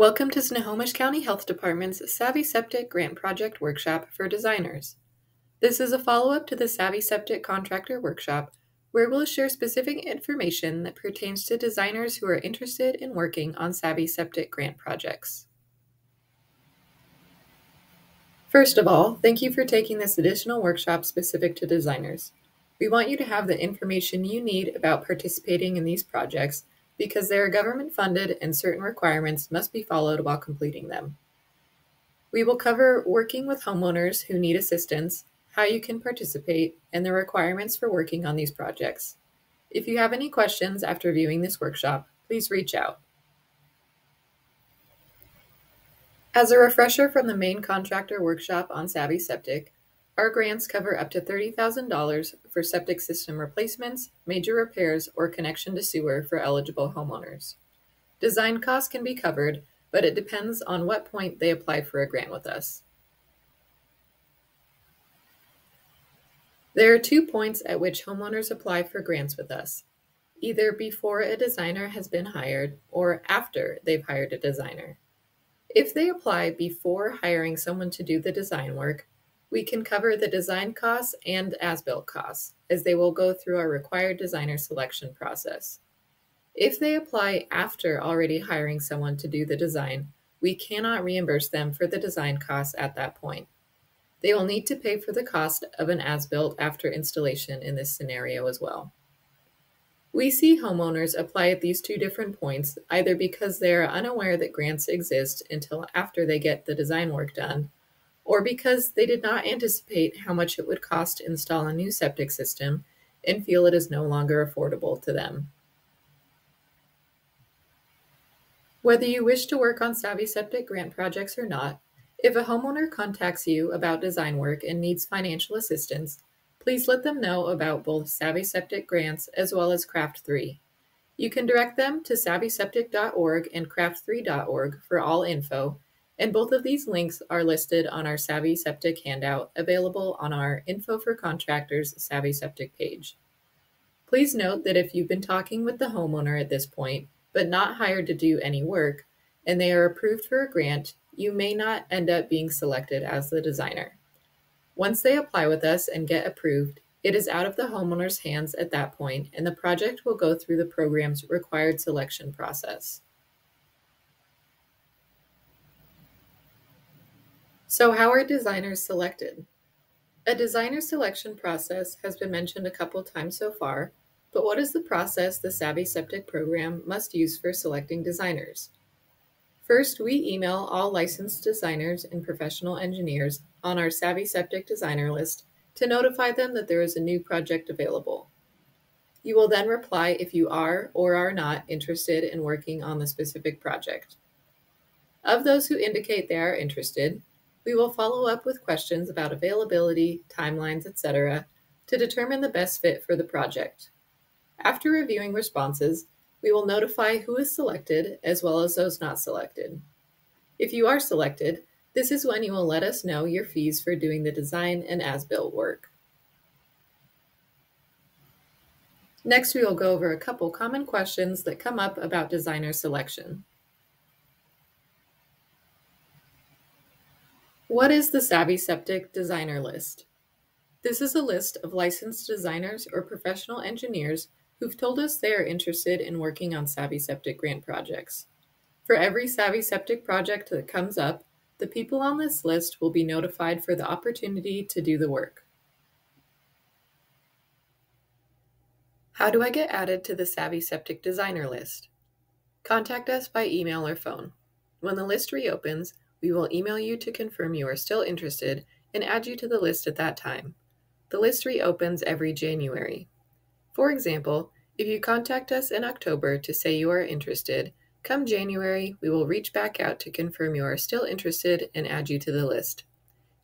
Welcome to Snohomish County Health Department's Savvy Septic Grant Project Workshop for Designers. This is a follow-up to the Savvy Septic Contractor Workshop, where we'll share specific information that pertains to designers who are interested in working on Savvy Septic grant projects. First of all, thank you for taking this additional workshop specific to designers. We want you to have the information you need about participating in these projects because they are government funded and certain requirements must be followed while completing them. We will cover working with homeowners who need assistance, how you can participate, and the requirements for working on these projects. If you have any questions after viewing this workshop, please reach out. As a refresher from the main contractor workshop on Savvy Septic, our grants cover up to $30,000 for septic system replacements, major repairs, or connection to sewer for eligible homeowners. Design costs can be covered, but it depends on what point they apply for a grant with us. There are 2 points at which homeowners apply for grants with us, either before a designer has been hired or after they've hired a designer. If they apply before hiring someone to do the design work, we can cover the design costs and as-built costs, as they will go through our required designer selection process. If they apply after already hiring someone to do the design, we cannot reimburse them for the design costs at that point. They will need to pay for the cost of an as-built after installation in this scenario as well. We see homeowners apply at these 2 different points, either because they are unaware that grants exist until after they get the design work done, or because they did not anticipate how much it would cost to install a new septic system and feel it is no longer affordable to them. Whether you wish to work on Savvy Septic grant projects or not, if a homeowner contacts you about design work and needs financial assistance, please let them know about both Savvy Septic grants as well as Craft 3. You can direct them to savvyseptic.org and craft3.org for all info, and both of these links are listed on our Savvy Septic handout available on our Info for Contractors Savvy Septic page. Please note that if you've been talking with the homeowner at this point, but not hired to do any work, and they are approved for a grant, you may not end up being selected as the designer. Once they apply with us and get approved, it is out of the homeowner's hands at that point, and the project will go through the program's required selection process. So how are designers selected? A designer selection process has been mentioned a couple times so far, but what is the process the Savvy Septic program must use for selecting designers? First, we email all licensed designers and professional engineers on our Savvy Septic designer list to notify them that there is a new project available. You will then reply if you are or are not interested in working on the specific project. Of those who indicate they are interested, we will follow up with questions about availability, timelines, etc., to determine the best fit for the project. After reviewing responses, we will notify who is selected as well as those not selected. If you are selected, this is when you will let us know your fees for doing the design and as-built work. Next, we will go over a couple common questions that come up about designer selection. What is the Savvy Septic designer list? This is a list of licensed designers or professional engineers who've told us they are interested in working on Savvy Septic grant projects. For every Savvy Septic project that comes up, the people on this list will be notified for the opportunity to do the work. How do I get added to the Savvy Septic designer list? Contact us by email or phone. When the list reopens, we will email you to confirm you are still interested and add you to the list at that time. The list reopens every January. For example, if you contact us in October to say you are interested, come January, we will reach back out to confirm you are still interested and add you to the list.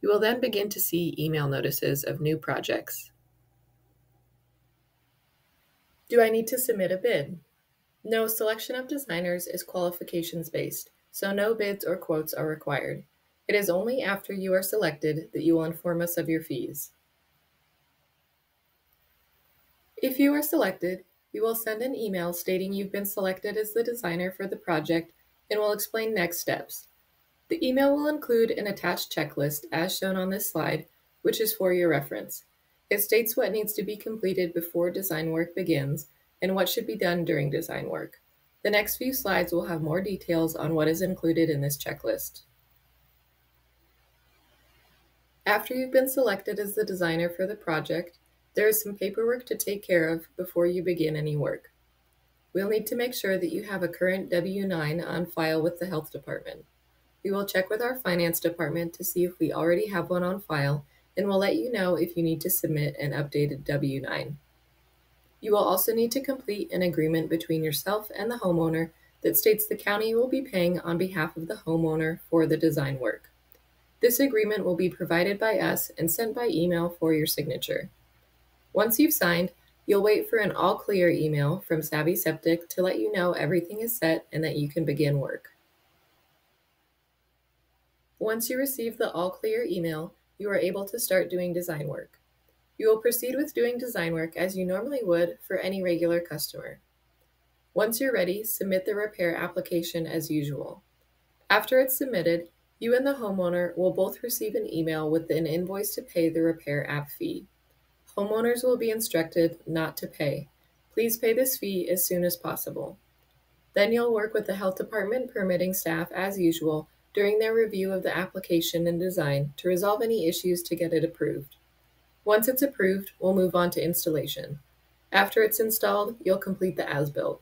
You will then begin to see email notices of new projects. Do I need to submit a bid? No, selection of designers is qualifications based, so no bids or quotes are required. It is only after you are selected that you will inform us of your fees. If you are selected, we will send an email stating you've been selected as the designer for the project and will explain next steps. The email will include an attached checklist as shown on this slide, which is for your reference. It states what needs to be completed before design work begins and what should be done during design work. The next few slides will have more details on what is included in this checklist. After you've been selected as the designer for the project, there is some paperwork to take care of before you begin any work. We'll need to make sure that you have a current W-9 on file with the health department. We will check with our finance department to see if we already have one on file, and we'll let you know if you need to submit an updated W-9. You will also need to complete an agreement between yourself and the homeowner that states the county will be paying on behalf of the homeowner for the design work. This agreement will be provided by us and sent by email for your signature. Once you've signed, you'll wait for an all clear email from Savvy Septic to let you know everything is set and that you can begin work. Once you receive the all clear email, you are able to start doing design work. You will proceed with doing design work as you normally would for any regular customer. Once you're ready, submit the repair application as usual. After it's submitted, you and the homeowner will both receive an email with an invoice to pay the repair app fee. Homeowners will be instructed not to pay. Please pay this fee as soon as possible. Then you'll work with the health department permitting staff as usual during their review of the application and design to resolve any issues to get it approved. Once it's approved, we'll move on to installation. After it's installed, you'll complete the as-built.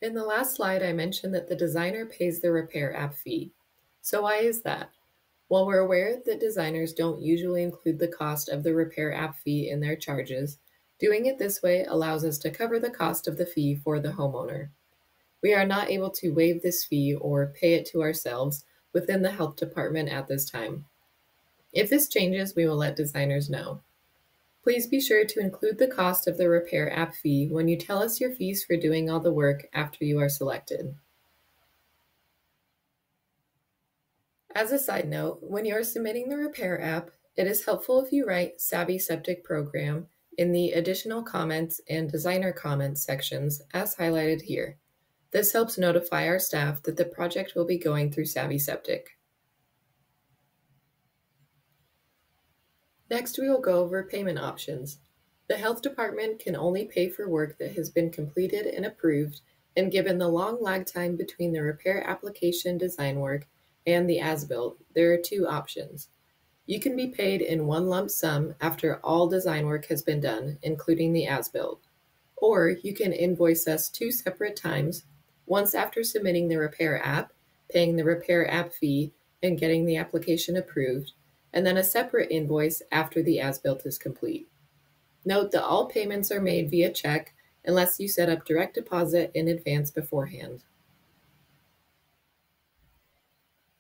In the last slide, I mentioned that the designer pays the repair app fee. So why is that? While we're aware that designers don't usually include the cost of the repair app fee in their charges, doing it this way allows us to cover the cost of the fee for the homeowner. We are not able to waive this fee or pay it to ourselves within the health department at this time. If this changes, we will let designers know. Please be sure to include the cost of the repair app fee when you tell us your fees for doing all the work after you are selected. As a side note, when you are submitting the repair app, it is helpful if you write Savvy Septic Program in the additional comments and designer comments sections as highlighted here. This helps notify our staff that the project will be going through Savvy Septic. Next, we will go over payment options. The health department can only pay for work that has been completed and approved, and given the long lag time between the repair application design work and the as-built, there are two options. You can be paid in one lump sum after all design work has been done, including the as-built. Or you can invoice us two separate times, once after submitting the repair app, paying the repair app fee, and getting the application approved, and then a separate invoice after the as-built is complete. Note that all payments are made via check unless you set up direct deposit in advance beforehand.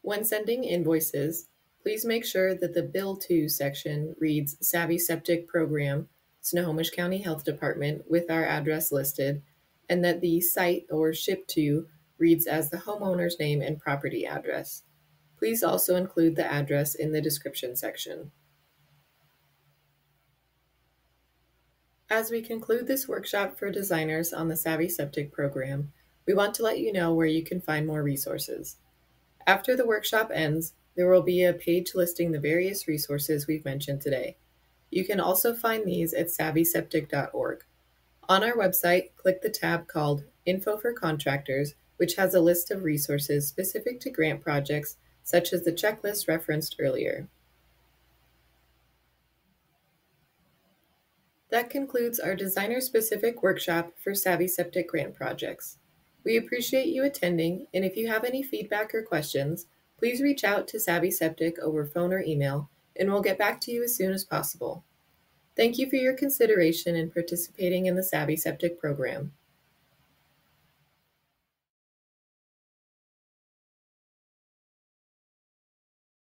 When sending invoices, please make sure that the Bill To section reads Savvy Septic Program, Snohomish County Health Department with our address listed, and that the site or ship to reads as the homeowner's name and property address. Please also include the address in the description section. As we conclude this workshop for designers on the Savvy Septic Program, we want to let you know where you can find more resources. After the workshop ends, there will be a page listing the various resources we've mentioned today. You can also find these at savvyseptic.org. On our website, click the tab called Info for Contractors, which has a list of resources specific to grant projects, such as the checklist referenced earlier. That concludes our designer-specific workshop for Savvy Septic grant projects. We appreciate you attending, and if you have any feedback or questions, please reach out to Savvy Septic over phone or email, and we'll get back to you as soon as possible. Thank you for your consideration in participating in the Savvy Septic program.